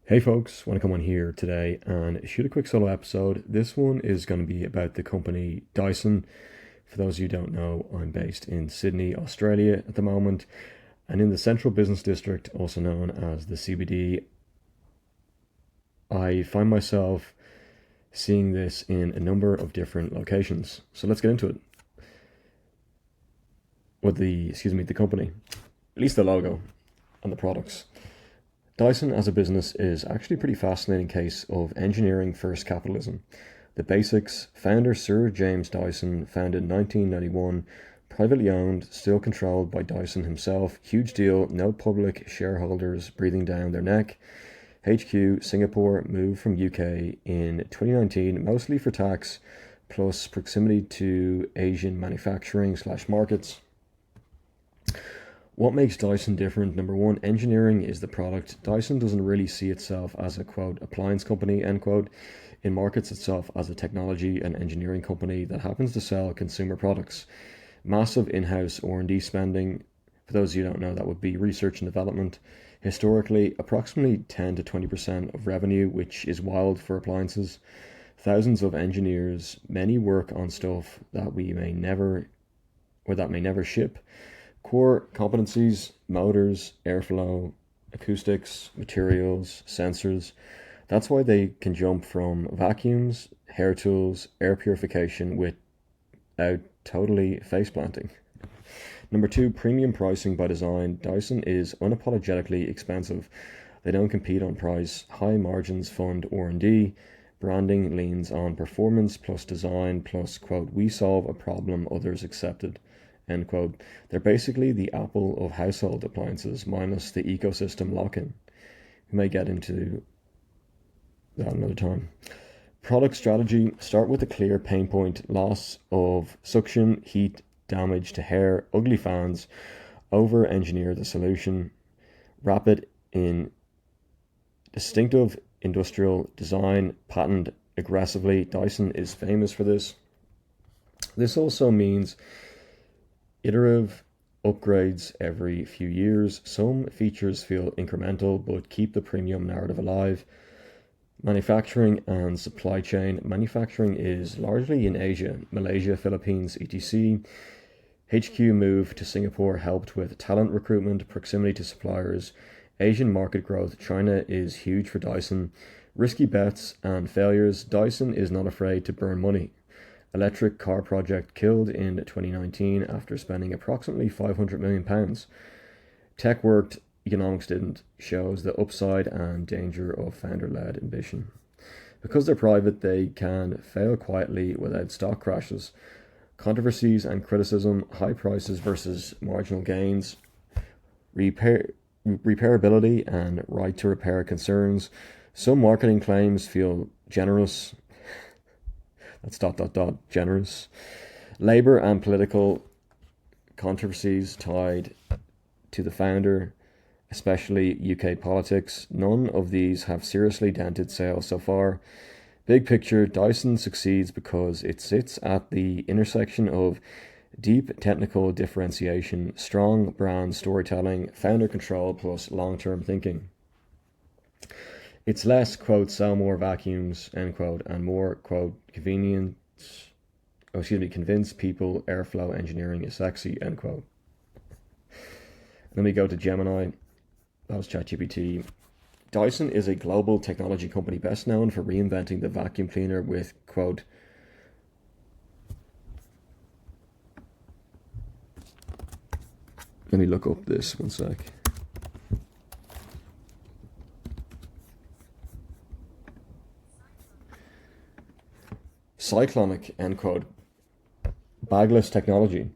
Hey folks, want to come on here today and shoot a quick solo episode. This one is going to be about the company Dyson. For those of you who don't know, I'm based in Sydney, Australia at the moment, and in the Central Business District, also known as the CBD. I find myself seeing this in a number of different locations. So let's get into it. The company, at least the logo and the products. Dyson as a business is actually a pretty fascinating case of engineering first capitalism. The basics: founder Sir James Dyson, founded in 1991, privately owned, still controlled by Dyson himself. Huge deal, no public shareholders breathing down their neck. HQ Singapore, moved from UK in 2019, mostly for tax, plus proximity to Asian manufacturing/markets. What makes Dyson different? Number one, engineering is the product. Dyson doesn't really see itself as a quote appliance company, end quote. It markets itself as a technology and engineering company that happens to sell consumer products. Massive in-house R&D spending. For those of you who don't know, that would be research and development. Historically, approximately 10 to 20% of revenue, which is wild for appliances. Thousands of engineers, many work on stuff that may never ship. Core competencies: motors, airflow, acoustics, materials, sensors. That's why they can jump from vacuums, hair tools, air purification without totally face planting. Number two, premium pricing by design. Dyson is unapologetically expensive. They don't compete on price. High margins fund R&D. Branding leans on performance plus design plus, quote, we solve a problem others accepted, end quote. They're basically the Apple of household appliances, minus the ecosystem lock-in. We may get into that another time. Product strategy: start with a clear pain point: loss of suction, heat, damage to hair, ugly fans. Over-engineer the solution. Wrap it in distinctive industrial design, patent aggressively. Dyson is famous for this. This also means iterative upgrades every few years. Some features feel incremental but keep the premium narrative alive. Manufacturing and supply chain. Manufacturing is largely in Asia, Malaysia, Philippines, etc. HQ move to Singapore helped with talent recruitment, proximity to suppliers. Asian market growth. China is huge for Dyson. Risky bets and failures. Dyson is not afraid to burn money. Electric car project killed in 2019 after spending approximately £500 million. Tech worked, economics didn't. Shows the upside and danger of founder-led ambition. Because they're private, they can fail quietly without stock crashes. Controversies and criticism: high prices versus marginal gains. Repairability and right to repair concerns. Some marketing claims feel generous. That's ... generous. Labor and political controversies tied to the founder, especially UK politics. None of these have seriously dented sales so far. Big picture: Dyson succeeds because it sits at the intersection of deep technical differentiation, strong brand storytelling, founder control plus long-term thinking. It's less, quote, sell more vacuums, end quote, and more, quote, convince people airflow engineering is sexy, end quote. Then we go to Gemini. That was ChatGPT. Dyson is a global technology company best known for reinventing the vacuum cleaner with, quote, let me look up this one sec. Cyclonic, end quote, bagless technology.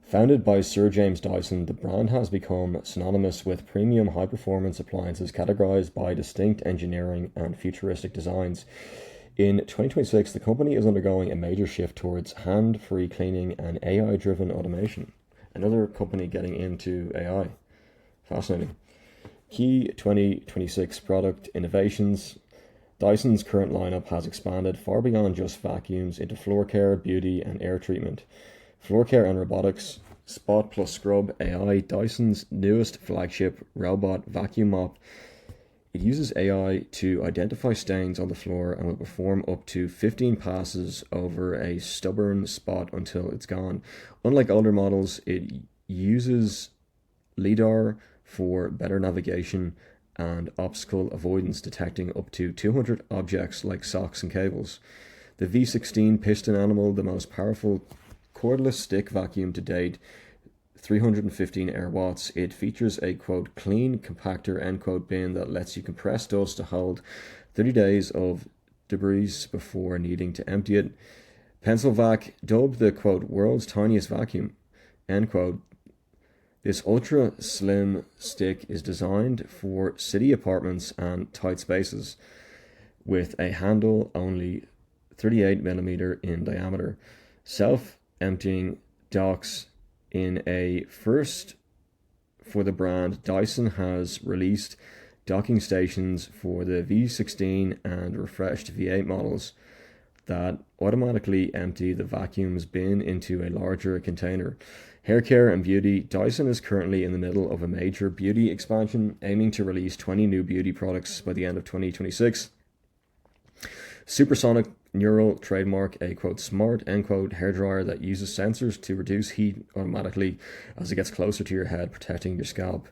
Founded by Sir James Dyson, the brand has become synonymous with premium high-performance appliances categorized by distinct engineering and futuristic designs. In 2026, the company is undergoing a major shift towards hand-free cleaning and AI-driven automation. Another company getting into AI. Fascinating. Key 2026 product innovations. Dyson's current lineup has expanded far beyond just vacuums into floor care, beauty, and air treatment. Floor care and robotics. Spot plus Scrub AI, Dyson's newest flagship robot vacuum mop. It uses AI to identify stains on the floor and will perform up to 15 passes over a stubborn spot until it's gone. Unlike older models, it uses LiDAR for better navigation and obstacle avoidance, detecting up to 200 objects like socks and cables. The V16 piston animal, the most powerful cordless stick vacuum to date, 315 air watts. It features a quote clean compactor end quote bin that lets you compress dust to hold 30 days of debris before needing to empty it. Pencil Vac, dubbed the quote world's tiniest vacuum end quote. This ultra slim stick is designed for city apartments and tight spaces, with a handle only 38mm in diameter. Self-emptying docks. In a first for the brand, Dyson has released docking stations for the V16 and refreshed V8 models that automatically empty the vacuum's bin into a larger container. Hair care and beauty. Dyson is currently in the middle of a major beauty expansion, aiming to release 20 new beauty products by the end of 2026. Supersonic Neural trademark, a quote smart end quote hairdryer that uses sensors to reduce heat automatically as it gets closer to your head, protecting your scalp.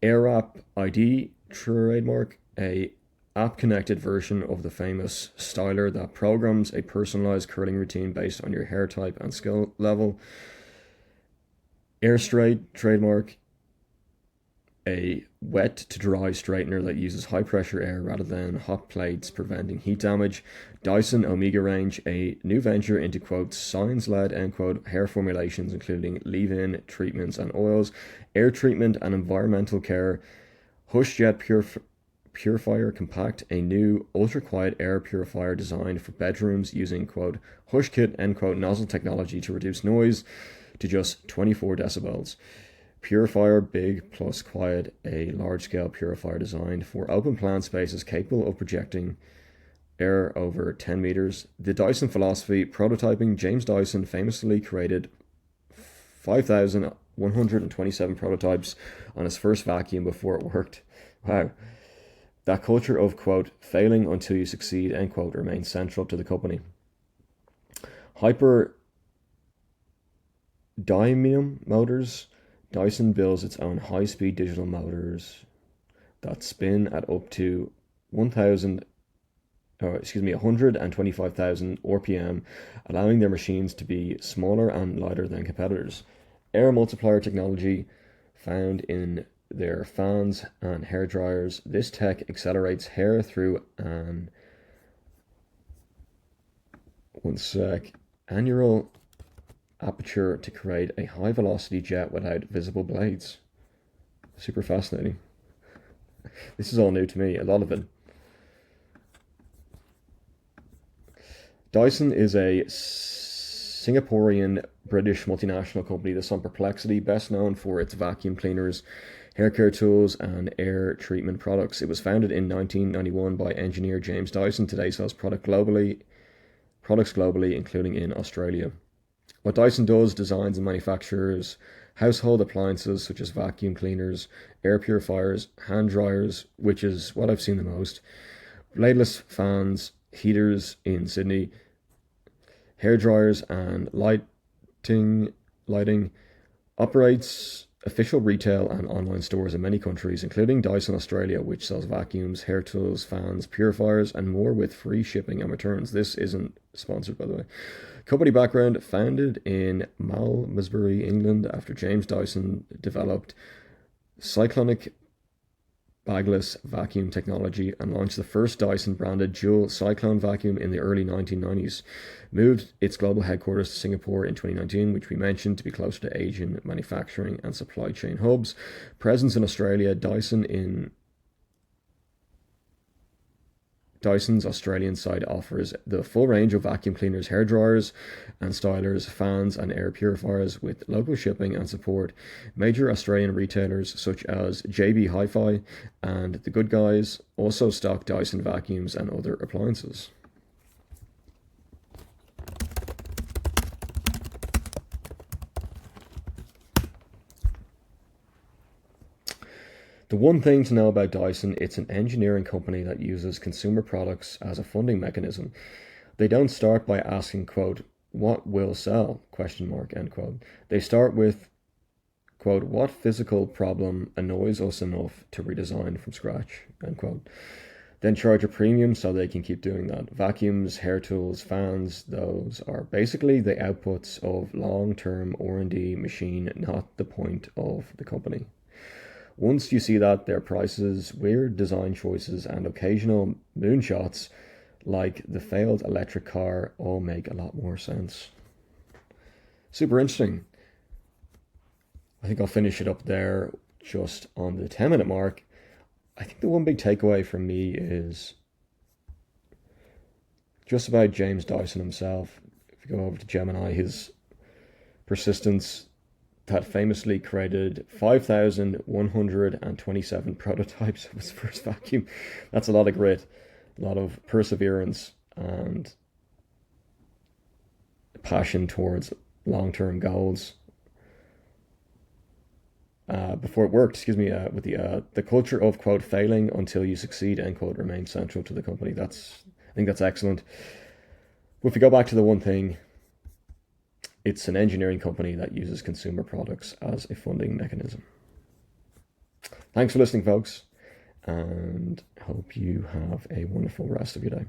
AirWrap ID trademark, a app connected version of the famous styler that programs a personalized curling routine based on your hair type and skill level. AirStraight trademark, a wet to dry straightener that uses high pressure air rather than hot plates, preventing heat damage. Dyson Omega range, a new venture into quote science led end quote hair formulations, including leave-in treatments and oils, air treatment and environmental care. Hush Jet Purifier Compact, a new ultra quiet air purifier designed for bedrooms using quote Hush Kit end quote nozzle technology to reduce noise to just 24 decibels. Purifier Big Plus Quiet, a large-scale purifier designed for open plan spaces capable of projecting air over 10 meters. The Dyson philosophy, prototyping. James Dyson famously created 5,127 prototypes on his first vacuum before it worked. Wow. That culture of, quote, failing until you succeed, end quote, remains central to the company. Hyper Dynamium motors. Dyson builds its own high-speed digital motors that spin at up to 125,000 RPM, allowing their machines to be smaller and lighter than competitors. Air multiplier technology found in their fans and hair dryers. This tech accelerates hair through an annual aperture to create a high velocity jet without visible blades. Super fascinating. This is all new to me, a lot of it. Dyson is a Singaporean British multinational company that's on Perplexity, best known for its vacuum cleaners, hair care tools, and air treatment products. It was founded in 1991 by engineer James Dyson. Today sells products globally, including in Australia. What Dyson does: designs and manufactures household appliances such as vacuum cleaners, air purifiers, hand dryers, which is what I've seen the most, bladeless fans, heaters in Sydney, hair dryers, and lighting. Operates official retail and online stores in many countries, including Dyson Australia, which sells vacuums, hair tools, fans, purifiers, and more with free shipping and returns. This isn't sponsored, by the way. Company background: founded in Malmesbury, England, after James Dyson developed cyclonic bagless vacuum technology and launched the first Dyson branded dual cyclone vacuum in the early 1990s. Moved its global headquarters to Singapore in 2019, which we mentioned, to be closer to Asian manufacturing and supply chain hubs. Presence in Australia: Dyson's Australian site offers the full range of vacuum cleaners, hair dryers and stylers, fans, and air purifiers with local shipping and support. Major Australian retailers such as JB Hi-Fi and The Good Guys also stock Dyson vacuums and other appliances. The one thing to know about Dyson, it's an engineering company that uses consumer products as a funding mechanism. They don't start by asking, quote, what will sell, question mark, end quote. They start with, quote, what physical problem annoys us enough to redesign from scratch, end quote. Then charge a premium so they can keep doing that. Vacuums, hair tools, fans, those are basically the outputs of long-term R&D machine, not the point of the company. Once you see that, their prices, weird design choices, and occasional moonshots like the failed electric car all make a lot more sense. Super interesting. I think I'll finish it up there just on the 10-minute mark. I think the one big takeaway from me is just about James Dyson himself. If you go over to Gemini, his persistence that famously created 5,127 prototypes of his first vacuum. That's a lot of grit, a lot of perseverance, and passion towards long-term goals. Before it worked, with the culture of, quote, failing until you succeed, end quote, remains central to the company. I think that's excellent. But if we go back to the one thing, it's an engineering company that uses consumer products as a funding mechanism. Thanks for listening, folks, and hope you have a wonderful rest of your day.